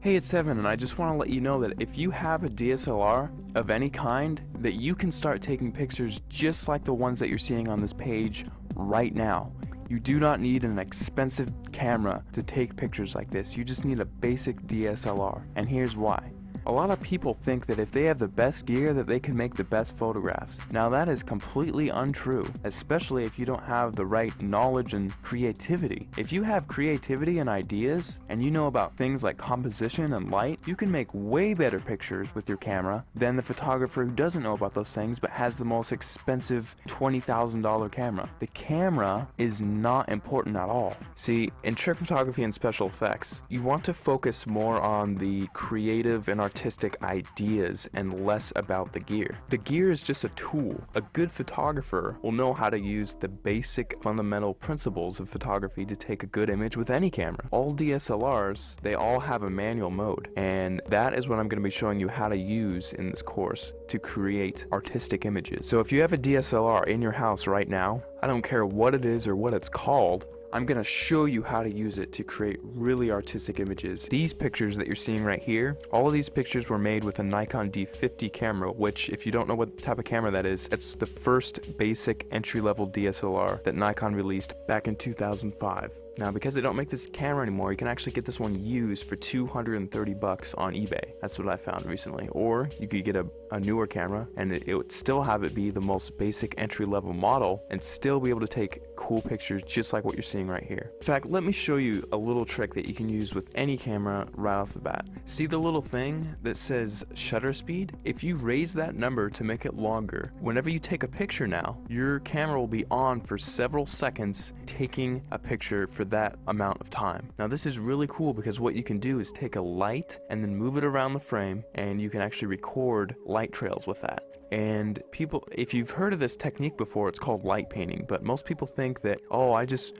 Hey, it's Evan, and I just want to let you know that if you have a DSLR of any kind, that you can start taking pictures just like the ones that you're seeing on this page right now. You do not need an expensive camera to take pictures like this. You just need a basic DSLR, and here's why. A lot of people think that if they have the best gear that they can make the best photographs. Now that is completely untrue, especially if you don't have the right knowledge and creativity. If you have creativity and ideas, and you know about things like composition and light, you can make way better pictures with your camera than the photographer who doesn't know about those things but has the most expensive $20,000 camera. The camera is not important at all. See, in trick photography and special effects, you want to focus more on the creative and artistic ideas and less about the gear. The gear is just a tool. A good photographer will know how to use the basic fundamental principles of photography to take a good image with any camera. All DSLRs, they all have a manual mode, and that is what I'm going to be showing you how to use in this course to create artistic images. So if you have a DSLR in your house right now, I don't care what it is or what it's called, I'm going to show you how to use it to create really artistic images. These pictures that you're seeing right here, all of these pictures were made with a Nikon D50 camera, which, if you don't know what type of camera that is, it's the first basic entry-level DSLR that Nikon released back in 2005. Now, because they don't make this camera anymore, you can actually get this one used for $230 on eBay. That's what I found recently. Or you could get a newer camera and it would still have it be the most basic entry-level model and still be able to take cool pictures just like what you're seeing right here. In fact, let me show you a little trick that you can use with any camera right off the bat. See the little thing that says shutter speed? If you raise that number to make it longer, whenever you take a picture now, your camera will be on for several seconds taking a picture for that amount of time. Now this is really cool because what you can do is take a light and then move it around the frame, and you can actually record light trails with that. And people, if you've heard of this technique before, it's called light painting, but most people think that, oh, I just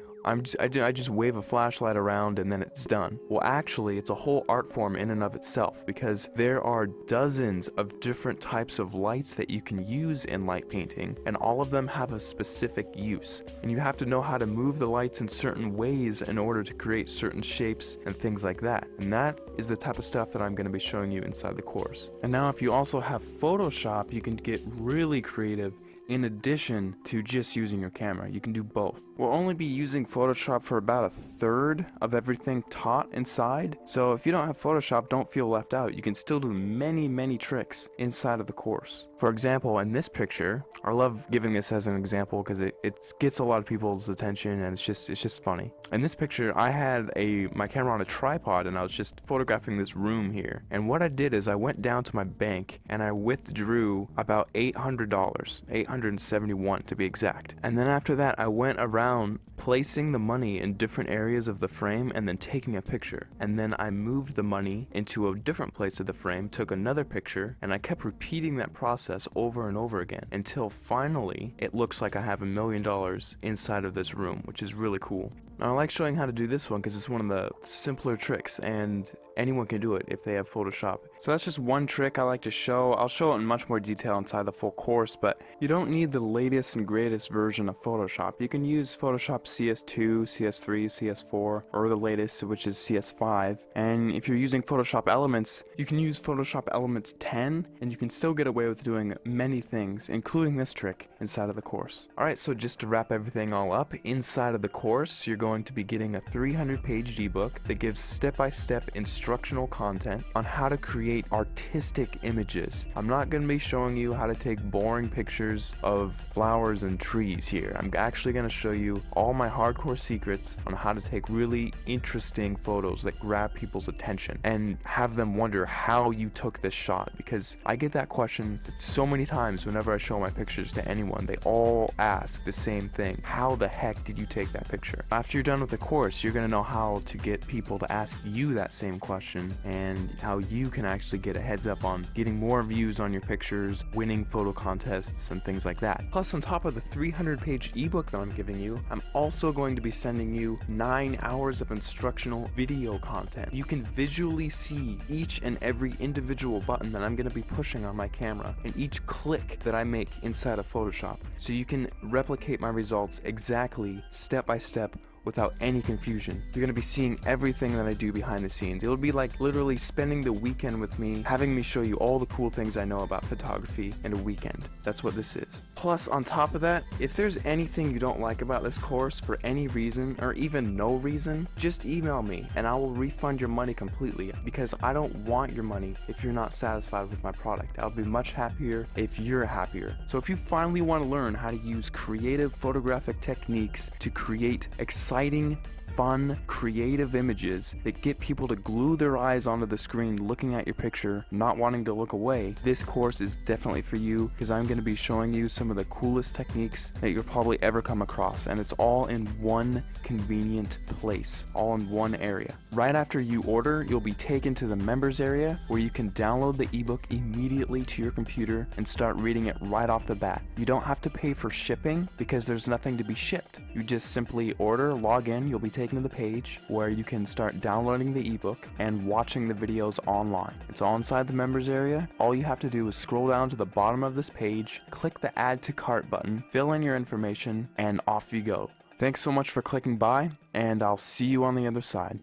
wave a flashlight around and then it's done. Well, actually, it's a whole art form in and of itself, because there are dozens of different types of lights that you can use in light painting, and all of them have a specific use. And you have to know how to move the lights in certain ways in order to create certain shapes and things like that. And that is the type of stuff that I'm going to be showing you inside the course. And now if you also have Photoshop, you can get really creative. In addition to just using your camera, you can do both. We'll only be using Photoshop for about a third of everything taught inside, so if you don't have Photoshop, don't feel left out. You can still do many tricks inside of the course. For example, in this picture, I love giving this as an example because it gets a lot of people's attention, and it's just funny. In this picture, I had my camera on a tripod and I was just photographing this room here. And what I did is I went down to my bank and I withdrew about $800, $871 to be exact. And then after that, I went around placing the money in different areas of the frame and then taking a picture. And then I moved the money into a different place of the frame, took another picture, and I kept repeating that process over and over again until finally it looks like I have $1 million inside of this room, which is really cool. Now, I like showing how to do this one because it's one of the simpler tricks and anyone can do it if they have Photoshop. So that's just one trick I like to show. I'll show it in much more detail inside the full course, but you don't need the latest and greatest version of Photoshop. You can use Photoshop CS2, CS3, CS4, or the latest, which is CS5. And if you're using Photoshop Elements, you can use Photoshop Elements 10, and you can still get away with doing many things, including this trick, inside of the course. Alright, so just to wrap everything all up, inside of the course, you're going to be getting a 300-page ebook that gives step-by-step instructional content on how to create artistic images. I'm not going to be showing you how to take boring pictures of flowers and trees here. I'm actually going to show you all my hardcore secrets on how to take really interesting photos that grab people's attention and have them wonder how you took this shot, because I get that question so many times whenever I show my pictures to anyone. They all ask the same thing: how the heck did you take that picture? After you're done with the course, you're going to know how to get people to ask you that same question and how you can actually get a heads up on getting more views on your pictures, winning photo contests, and things like that. Plus, on top of the 300-page ebook that I'm giving you, I'm also going to be sending you 9 hours of instructional video content. You can visually see each and every individual button that I'm going to be pushing on my camera and each click that I make inside of Photoshop, so you can replicate my results exactly, step by step, without any confusion. You're going to be seeing everything that I do behind the scenes. It'll be like literally spending the weekend with me, having me show you all the cool things I know about photography in a weekend. That's what this is. Plus, on top of that, if there's anything you don't like about this course for any reason, or even no reason, just email me and I will refund your money completely, because I don't want your money if you're not satisfied with my product. I'll be much happier if you're happier. So if you finally want to learn how to use creative photographic techniques to create exciting, fun, creative images that get people to glue their eyes onto the screen looking at your picture, not wanting to look away, this course is definitely for you, because I'm going to be showing you some of the coolest techniques that you'll probably ever come across, and it's all in one convenient place, all in one area. Right after you order, you'll be taken to the members area where you can download the ebook immediately to your computer and start reading it right off the bat. You don't have to pay for shipping because there's nothing to be shipped. You just simply order, log in, you'll be taken to the page where you can start downloading the ebook and watching the videos online. It's all inside the members area. All you have to do is scroll down to the bottom of this page, click the add to cart button, fill in your information, and off you go. Thanks so much for clicking by, and I'll see you on the other side.